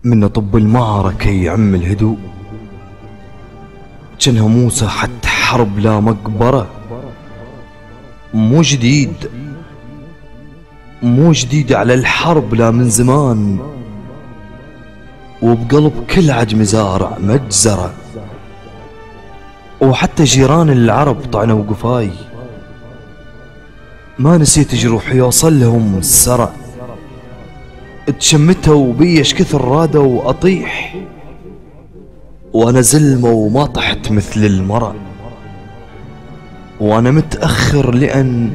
من طب المعركة يعم الهدوء، جنها مو ساحة حرب لا مقبرة. مو جديد على الحرب لا من زمان، وبقلب كل عجم زارع مجزرة. وحتى جيران العرب طعنوا قفاي، ما نسيت جروحي يوصل لهم السرى. تشمتوا بيش كثر رادوا وأطيح، وانا زلمة وما طحت مثل المرأ. وانا متأخر لأن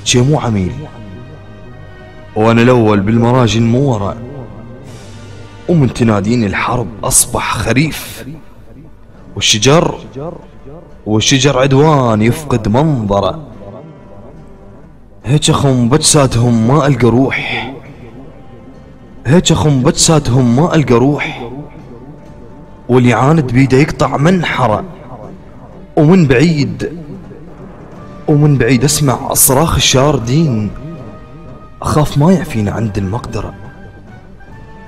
شي مو عميل، وانا الاول بالمراجل مو ورا. ومن تنادين الحرب اصبح خريف، والشجر عدوان يفقد منظره. هيك اخم بجساتهم ما القى روح، واللي يعاند بيده يقطع منحره. ومن بعيد اسمع صراخ الشاردين، اخاف ما يعفينا عند المقدرة.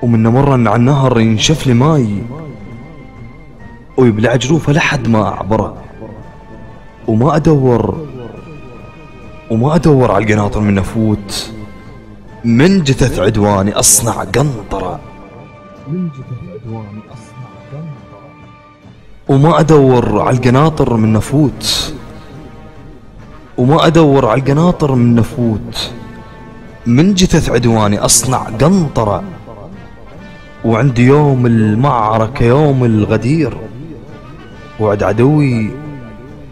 ومن مرة على النهر ينشف لي ماي، ويبلع جروفه لحد ما اعبره. وما ادور على القناطر من افوت، من جثث عدواني اصنع قنطرة. وما ادور على القناطر من نفوت، من جثث عدواني اصنع قنطرة. وعند يوم المعركة يوم الغدير، وعد عدوي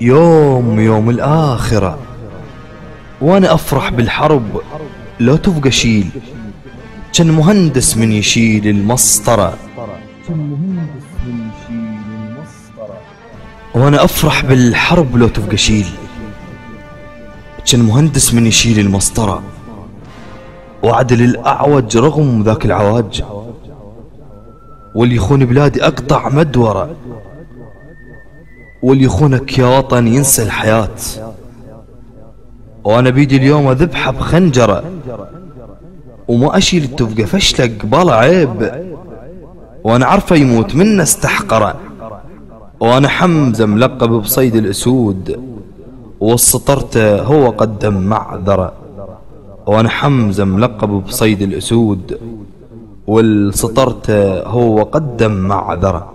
يوم الآخرة. وانا افرح بالحرب لو تبقى شيل، كان مهندس من يشيل المسطرة. وانا افرح بالحرب لو تبقى شيل، كان مهندس من يشيل المسطرة. وعدل الأعوج رغم ذاك العواج، واللي يخون بلادي أقطع مدورة. واللي يخونك يا وطن ينسى الحياة، وأنا بيدي اليوم أذبحه بخنجرة. وما أشيل التفقة فشلة قبالة عيب، وأنا عارفه يموت منا استحقره. وأنا حمزة ملقب بصيد الأسود، والسطرته هو قدم معذرة. وانا حمزة ملقب بصيد الأسود، والسطرته هو قدم معذرة.